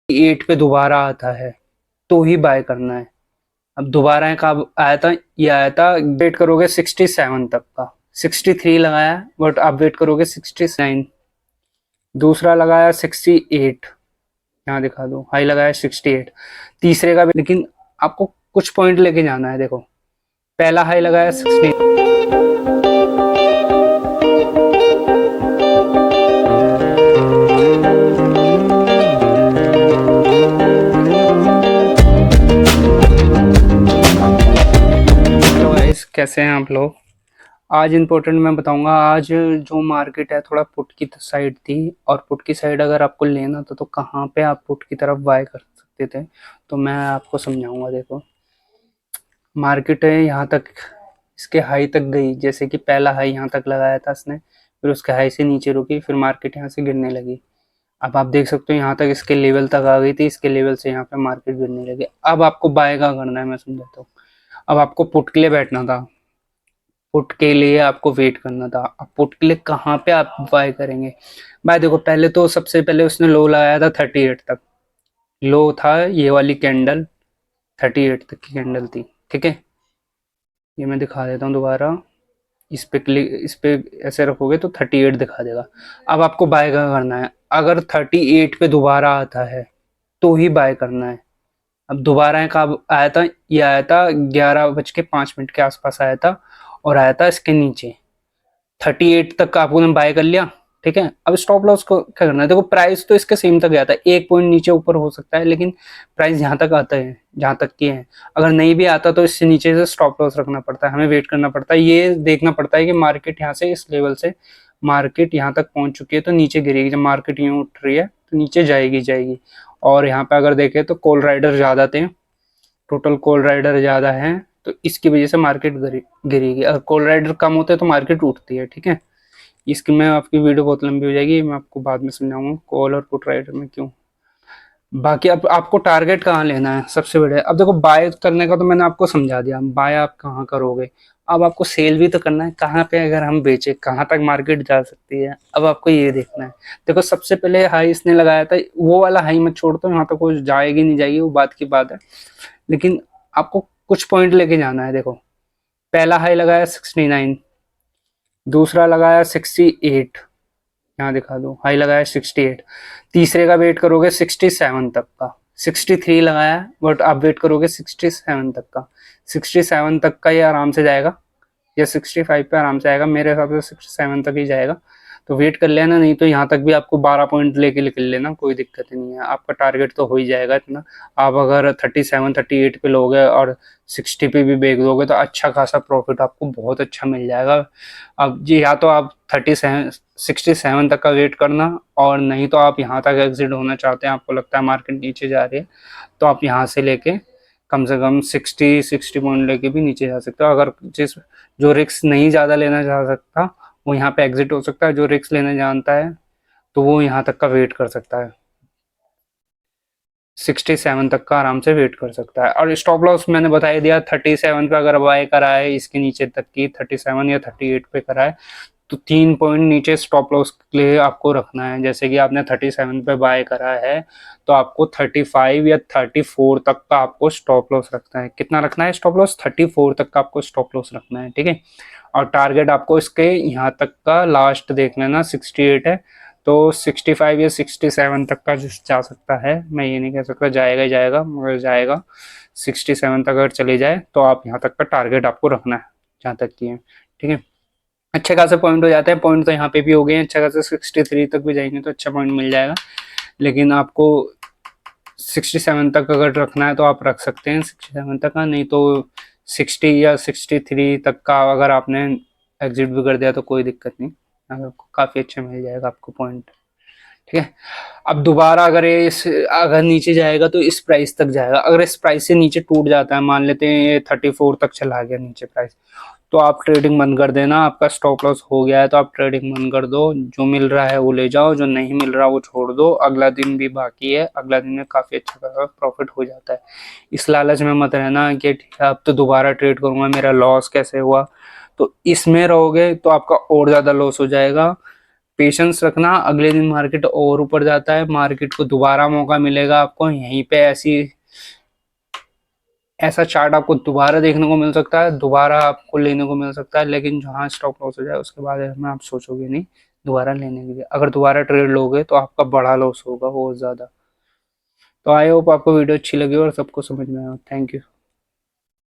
8 पे दोबारा आता है तो ही बाय करना है। अब दोबारा कब आया था, ये आया था, वेट करोगे 67 तक का, 63 लगाया बट आप वेट करोगे 69। दूसरा लगाया 68, यहाँ दिखा दो, हाई लगाया 68, तीसरे का भी, लेकिन आपको कुछ पॉइंट लेके जाना है। देखो पहला हाई लगाया 60, कैसे हैं आप लोग। आज इम्पोर्टेंट मैं बताऊंगा, आज जो मार्केट है थोड़ा पुट की साइड थी, और पुट की साइड अगर आपको लेना था तो कहाँ पे आप पुट की तरफ बाय कर सकते थे, तो मैं आपको समझाऊंगा। देखो मार्केट है यहाँ तक, इसके हाई तक गई, जैसे कि पहला हाई यहाँ तक लगाया था इसने, फिर उसके हाई से नीचे रुकी, फिर मार्केट यहाँ से गिरने लगी। अब आप देख सकते हो यहाँ तक इसके लेवल तक आ गई थी, इसके लेवल से यहाँ पे मार्केट गिरने लगी। अब आपको बाय का करना है, मैं समझाता हूँ। अब आपको पुट के लिए बैठना था, पुट के लिए आपको वेट करना था। अब पुट के लिए कहाँ पे आप बाय करेंगे। बाय देखो, पहले तो सबसे पहले उसने लो लगाया था 38 तक, लो था ये वाली कैंडल, 38 तक की कैंडल थी, ठीक है। ये मैं दिखा देता हूँ दोबारा, इस पे क्लिक, इस पे ऐसे रखोगे तो 38 दिखा देगा। अब आपको बाय का करना है, अगर 38 पे दोबारा आता है तो ही बाय करना है। अब दोबारा कब आया था, ये आया था 11:05 के आसपास आया था, और आया था इसके नीचे 38 तक आपने बाय कर लिया, ठीक है। अब स्टॉप लॉस को क्या करना है, देखो प्राइस तो इसके सेम तक गया था, एक पॉइंट नीचे ऊपर हो सकता है, लेकिन प्राइस यहाँ तक आता है जहाँ तक की है। अगर नहीं भी आता तो इससे नीचे से स्टॉप लॉस रखना पड़ता है, हमें वेट करना पड़ता है, ये देखना पड़ता है कि मार्केट यहाँ से, इस लेवल से मार्केट यहाँ तक पहुंच चुकी है तो नीचे गिरेगी, जब मार्केट यूँ उठ रही है तो नीचे जाएगी जाएगी। और यहाँ पे अगर देखें तो कॉल राइडर ज्यादा थे, टोटल कॉल राइडर ज़्यादा है, तो इसकी वजह से मार्केट गिरेगी। अगर कॉल राइडर कम होते हैं तो मार्केट उठती है, ठीक है। इसकी मैं, आपकी वीडियो बहुत लंबी हो जाएगी, मैं आपको बाद में समझाऊंगा कॉल और पुट राइडर में क्यों। बाकी अब आपको टारगेट कहाँ लेना है सबसे बड़े, अब देखो बाय करने का तो मैंने आपको समझा दिया, बाय आप कहाँ करोगे। अब आपको सेल भी तो करना है, कहाँ पे अगर हम बेचे कहाँ तक मार्केट जा सकती है, अब आपको ये देखना है। देखो सबसे पहले हाई इसने लगाया था, वो वाला हाई मत छोड़ दो, यहाँ तक वो जाएगी नहीं जाएगी वो बात की बात है, लेकिन आपको कुछ पॉइंट लेके जाना है। देखो पहला हाई लगाया 69, दूसरा लगाया 68, यहाँ दिखा दो, हाई लगाया 68, तीसरे का वेट करोगे 67 तक का, 63 लगाया बट आप वेट करोगे 67 तक का, 67 तक का ये आराम से जाएगा, या 65 पे आराम से आएगा, मेरे हिसाब से 67 तक ही जाएगा। तो वेट कर लेना, नहीं तो यहाँ तक भी आपको 12 पॉइंट लेके निकल लेना, कोई दिक्कत नहीं है, आपका टारगेट तो हो ही जाएगा इतना। आप अगर 37-38 पे लोगे और 60 पे भी बेच दोगे तो अच्छा खासा प्रॉफिट आपको बहुत अच्छा मिल जाएगा। अब जी, या तो आप 67 तक का वेट करना, और नहीं तो आप यहाँ तक एग्जिट होना चाहते हैं, आपको लगता है मार्केट नीचे जा रही है, तो आप यहाँ से लेके कम से कम 60 पॉइंट लेके भी नीचे जा सकते हो। अगर जो रिस्क नहीं ज़्यादा लेना चाह सकता वो यहाँ पे एग्जिट हो सकता है, जो रिस्क लेने जानता है तो वो यहाँ तक का वेट कर सकता है, 67 तक का आराम से वेट कर सकता है। और स्टॉप लॉस मैंने बता ही दिया, 37 पे अगर बाय करा है, इसके नीचे तक की 37 या 38 पे करा है तो 3 पॉइंट नीचे स्टॉप लॉस के लिए आपको रखना है। जैसे कि आपने 37 पे बाय करा है तो आपको 35 या 34 तक का आपको स्टॉप लॉस रखना है। कितना रखना है स्टॉप लॉस, 34 तक का आपको स्टॉप लॉस रखना है, ठीक है। और टारगेट आपको इसके यहाँ तक का लास्ट देख लेना, 68 है तो 65 या 67 तक का जा सकता है, मैं ये नहीं कह सकता जाएगा ही जाएगा, मगर जाएगा 67 तक अगर चले जाए तो आप यहाँ तक का टारगेट आपको रखना है, जहाँ तक की है, ठीक है। अच्छे खासे पॉइंट हो जाते हैं, पॉइंट तो यहाँ पे भी हो गए हैं, अच्छा खासा 63 तक भी जाएंगे तो अच्छा पॉइंट मिल जाएगा, लेकिन आपको 67 तक अगर रखना है तो आप रख सकते हैं 67 तक का, नहीं तो 60 या 63 तक का अगर आपने एग्जिट भी कर दिया तो कोई दिक्कत नहीं, अगर काफ़ी अच्छा मिल जाएगा आपको पॉइंट, ठीक है। अब दोबारा अगर ये अगर नीचे जाएगा तो इस प्राइस तक जाएगा, अगर इस प्राइस से नीचे टूट जाता है, मान लेते हैं ये 34 तक चला गया नीचे प्राइस, तो आप ट्रेडिंग बंद कर देना, आपका स्टॉप लॉस हो गया है तो आप ट्रेडिंग बंद कर दो, जो मिल रहा है वो ले जाओ, जो नहीं मिल रहा वो छोड़ दो, अगला दिन भी बाकी है, अगला दिन में काफ़ी अच्छा प्रॉफिट हो जाता है। इस लालच में मत रहना कि ठीक है अब तो दोबारा ट्रेड करूंगा, मेरा लॉस कैसे हुआ, तो इसमें रहोगे तो आपका और ज़्यादा लॉस हो जाएगा। पेशेंस रखना, अगले दिन मार्केट और ऊपर जाता है, मार्केट को दोबारा मौका मिलेगा आपको यहीं पे ऐसा चार्ट आपको दोबारा देखने को मिल सकता है, दोबारा आपको लेने को मिल सकता है, लेकिन जहाँ स्टॉप लॉस हो जाए उसके बाद में आप सोचोगे नहीं दोबारा लेने के लिए। अगर दोबारा ट्रेड लोगे तो आपका बड़ा लॉस होगा बहुत ज़्यादा। तो आई होप आपको वीडियो अच्छी लगी और सबको समझ में आया। Thank you.